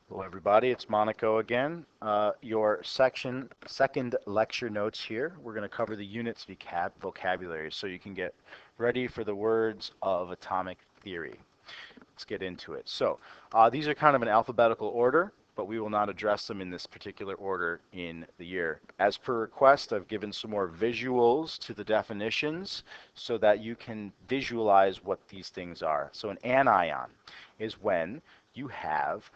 Hello everybody, it's Monaco again. Your second lecture notes here. We're going to cover the units vocabulary so you can get ready for the words of atomic theory. Let's get into it. So these are kind of an alphabetical order, but we will not address them in this particular order in the year. As per request, I've given some more visuals to the definitions so that you can visualize what these things are. So an anion is when you have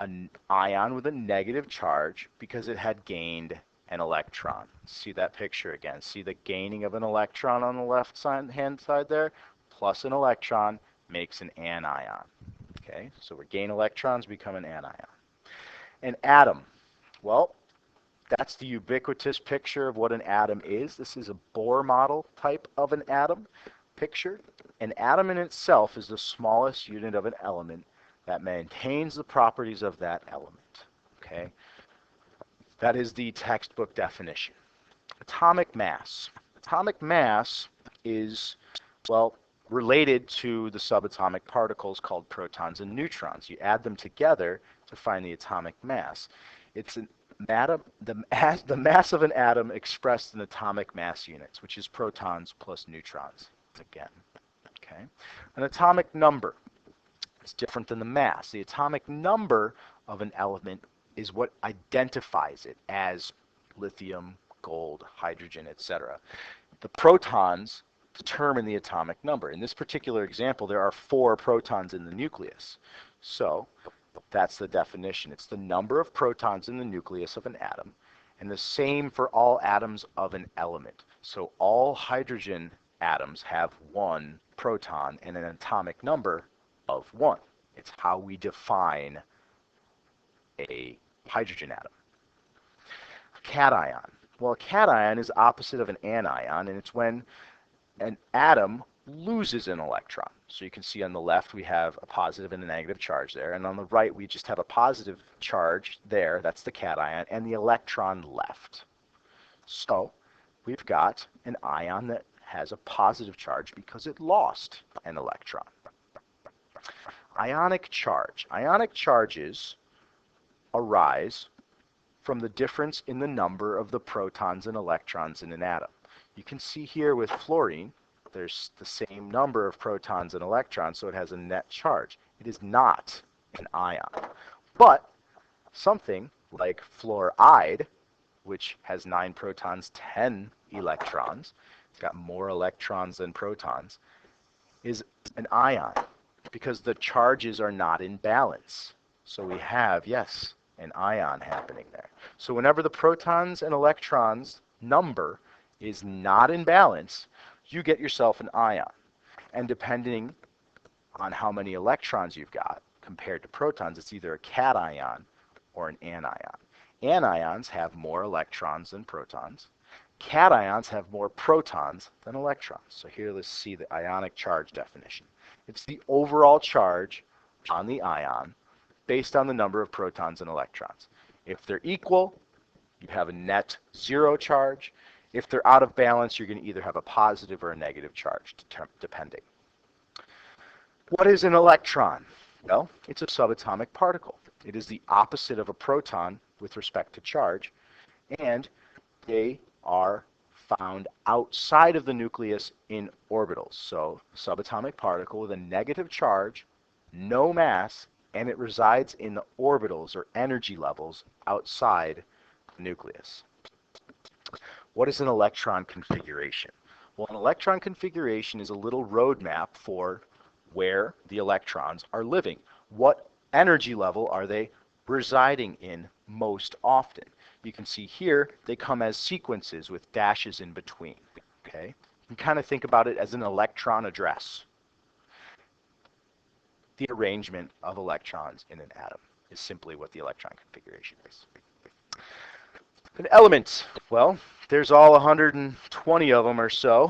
an ion with a negative charge because it had gained an electron. See that picture again. See the gaining of an electron on the left hand side there, plus an electron makes an anion. Okay, so we gain electrons, become an anion. An atom. Well, that's the ubiquitous picture of what an atom is. This is a Bohr model type of an atom picture. An atom in itself is the smallest unit of an element that maintains the properties of that element. Okay, that is the textbook definition. Atomic mass. Atomic mass is, well, related to the subatomic particles called protons and neutrons. You add them together to find the atomic mass. It's an atom, the mass of an atom expressed in atomic mass units, which is protons plus neutrons again. Okay, an atomic number. It's different than the mass. The atomic number of an element is what identifies it as lithium, gold, hydrogen, etc. The protons determine the atomic number. In this particular example, there are 4 protons in the nucleus. So that's the definition. It's the number of protons in the nucleus of an atom, and the same for all atoms of an element. So all hydrogen atoms have 1 proton and an atomic number of 1. It's how we define a hydrogen atom. A cation. Well, a cation is opposite of an anion, and it's when an atom loses an electron. So you can see on the left we have a positive and a negative charge there, and on the right we just have a positive charge there, that's the cation, and the electron left. So we've got an ion that has a positive charge because it lost an electron. Ionic charge. Ionic charges arise from the difference in the number of the protons and electrons in an atom. You can see here with fluorine, there's the same number of protons and electrons, so it has a net charge. It is not an ion. But something like fluoride, which has 9 protons, 10 electrons, it's got more electrons than protons, is an ion because the charges are not in balance. So we have, yes, an ion happening there. So whenever the protons and electrons number is not in balance, you get yourself an ion. And depending on how many electrons you've got compared to protons, it's either a cation or an anion. Anions have more electrons than protons. Cations have more protons than electrons. So here let's see the ionic charge definition. It's the overall charge on the ion based on the number of protons and electrons. If they're equal, you have a net 0 charge. If they're out of balance, you're going to either have a positive or a negative charge, depending. What is an electron? Well, it's a subatomic particle. It is the opposite of a proton with respect to charge, and they are found outside of the nucleus in orbitals. So subatomic particle with a negative charge, no mass, and it resides in the orbitals or energy levels outside the nucleus. What is an electron configuration? Well, an electron configuration is a little roadmap for where the electrons are living. What energy level are they residing in most often? You can see here they come as sequences with dashes in between. Okay? You can kind of think about it as an electron address. The arrangement of electrons in an atom is simply what the electron configuration is. An element, well, there's all 120 of them or so,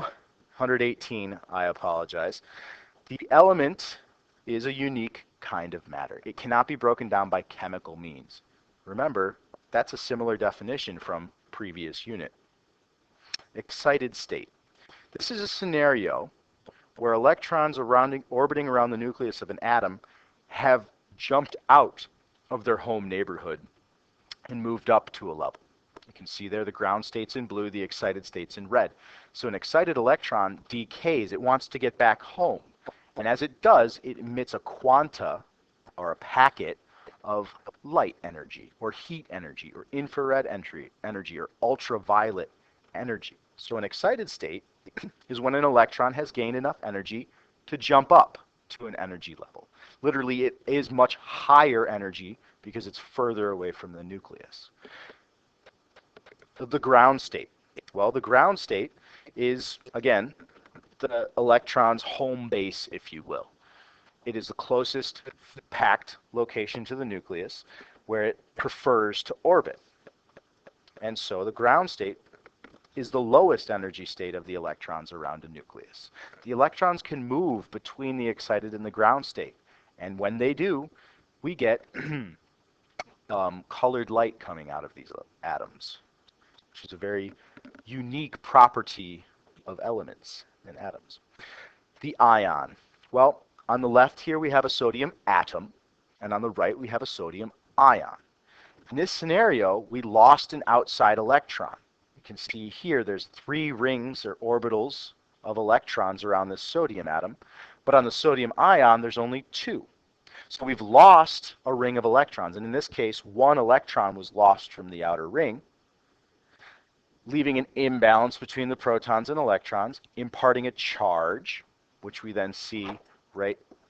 118, I apologize. The element is a unique kind of matter. It cannot be broken down by chemical means. Remember, that's a similar definition from previous unit. Excited state. This is a scenario where electrons orbiting around the nucleus of an atom have jumped out of their home neighborhood and moved up to a level. You can see there the ground state's in blue, the excited state's in red. So an excited electron decays. It wants to get back home. And as it does, it emits a quanta, or a packet, of light energy, or heat energy, or infrared energy, or ultraviolet energy. So an excited state is when an electron has gained enough energy to jump up to an energy level. Literally, it is much higher energy because it's further away from the nucleus. The ground state. Well, the ground state is, again, the electron's home base, if you will. It is the closest packed location to the nucleus where it prefers to orbit. And so the ground state is the lowest energy state of the electrons around a nucleus. The electrons can move between the excited and the ground state. And when they do, we get colored light coming out of these atoms, which is a very unique property of elements and atoms. The ion. Well, on the left here we have a sodium atom, and on the right we have a sodium ion. In this scenario, we lost an outside electron. You can see here there's 3 rings or orbitals of electrons around this sodium atom, but on the sodium ion there's only 2. So we've lost a ring of electrons, and in this case 1 electron was lost from the outer ring, leaving an imbalance between the protons and electrons, imparting a charge, which we then see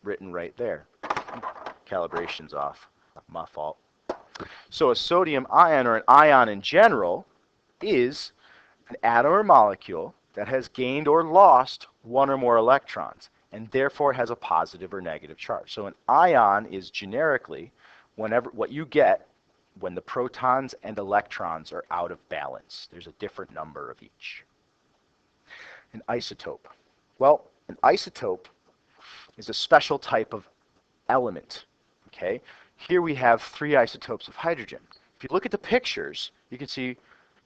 written right there. Calibration's off. My fault. So a sodium ion, or an ion in general, is an atom or molecule that has gained or lost 1 or more electrons, and therefore has a positive or negative charge. So an ion is generically what you get when the protons and electrons are out of balance. There's a different number of each. An isotope. Well, an isotope is a special type of element. Okay? Here we have 3 isotopes of hydrogen. If you look at the pictures, you can see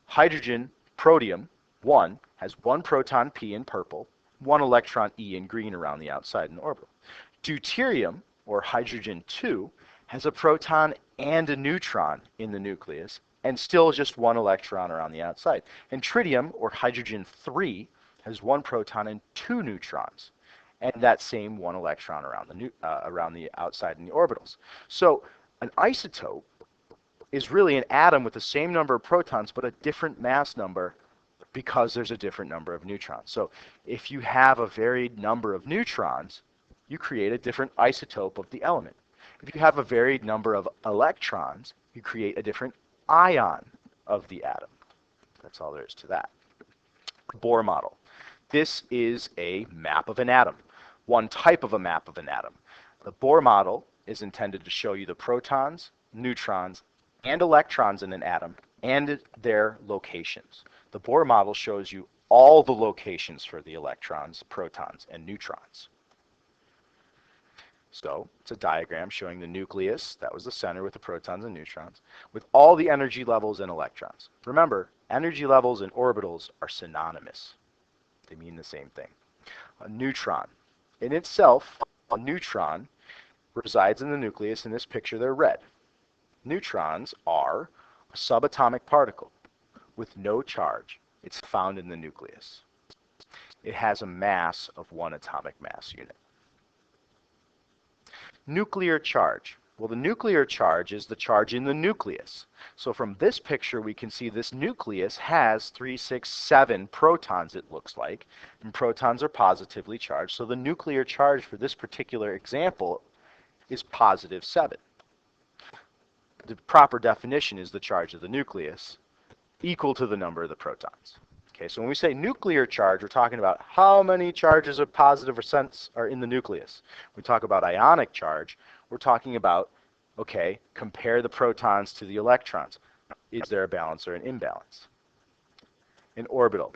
hydrogen, protium, 1, has 1 proton, P, in purple, 1 electron, E, in green around the outside in the orbital. Deuterium, or hydrogen 2, has a proton and a neutron in the nucleus, and still just 1 electron around the outside. And tritium, or hydrogen 3, has 1 proton and 2 neutrons, and that same 1 electron around the outside in the orbitals. So an isotope is really an atom with the same number of protons, but a different mass number because there's a different number of neutrons. So if you have a varied number of neutrons, you create a different isotope of the element. If you have a varied number of electrons, you create a different ion of the atom. That's all there is to that. Bohr model. This is a map of an atom, one type of a map of an atom. The Bohr model is intended to show you the protons, neutrons, and electrons in an atom and their locations. The Bohr model shows you all the locations for the electrons, protons, and neutrons. So it's a diagram showing the nucleus, that was the center with the protons and neutrons, with all the energy levels and electrons. Remember, energy levels and orbitals are synonymous. They mean the same thing. A neutron. In itself, a neutron resides in the nucleus. In this picture, they're red. Neutrons are a subatomic particle with no charge. It's found in the nucleus. It has a mass of 1 atomic mass unit. Nuclear charge. Well, the nuclear charge is the charge in the nucleus. So from this picture, we can see this nucleus has 3, 6, 7 protons, it looks like, and protons are positively charged. So the nuclear charge for this particular example is positive 7. The proper definition is the charge of the nucleus equal to the number of the protons. Okay, so when we say nuclear charge, we're talking about how many charges of positive or sense are in the nucleus. When we talk about ionic charge, we're talking about, okay, compare the protons to the electrons. Is there a balance or an imbalance? An orbital.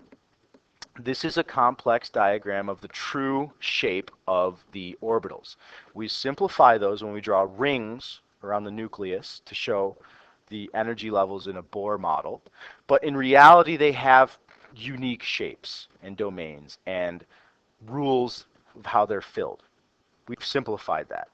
This is a complex diagram of the true shape of the orbitals. We simplify those when we draw rings around the nucleus to show the energy levels in a Bohr model. But in reality, they have unique shapes and domains and rules of how they're filled. We've simplified that.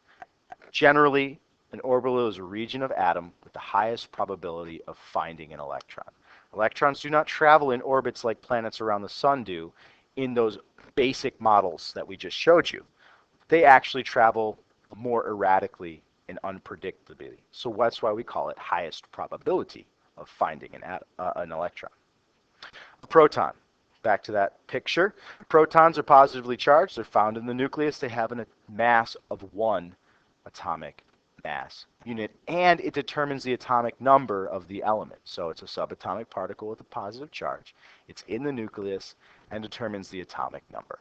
Generally, An orbital is a region of atom with the highest probability of finding an electron. Electrons do not travel in orbits like planets around the sun do in those basic models that we just showed you. They actually travel more erratically and unpredictably. So that's why we call it highest probability of finding an electron. A proton. Back to that picture. Protons are positively charged. They're found in the nucleus. They have a mass of 1 atomic mass unit, and it determines the atomic number of the element. So it's a subatomic particle with a positive charge. It's in the nucleus and determines the atomic number.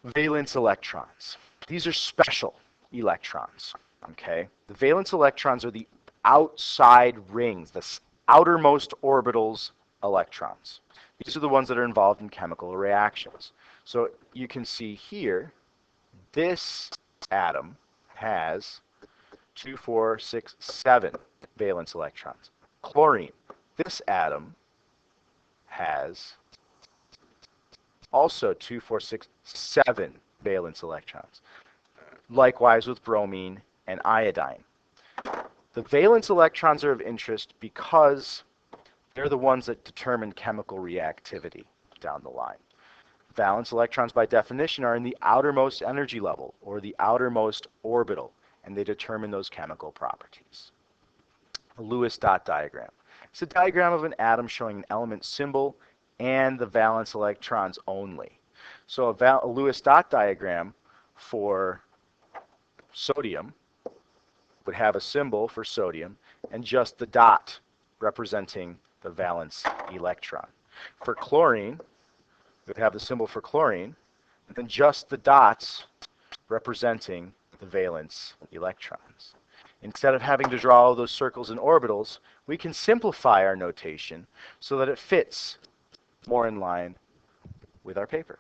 Valence electrons. These are special electrons. Okay? The valence electrons are the outside rings, the outermost orbitals electrons. These are the ones that are involved in chemical reactions. So you can see here, this atom has 2, 4, 6, 7 valence electrons. Chlorine. This atom has also 2, 4, 6, 7 valence electrons. Likewise with bromine and iodine. The valence electrons are of interest because they're the ones that determine chemical reactivity down the line. Valence electrons, by definition, are in the outermost energy level, or the outermost orbital, and they determine those chemical properties. A Lewis dot diagram. It's a diagram of an atom showing an element symbol and the valence electrons only. So a Lewis dot diagram for sodium would have a symbol for sodium and just the dot representing the valence electron. For chlorine, we would have the symbol for chlorine, and then just the dots representing the valence electrons. Instead of having to draw all those circles and orbitals, we can simplify our notation so that it fits more in line with our paper.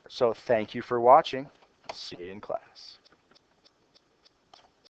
So thank you for watching. See you in class.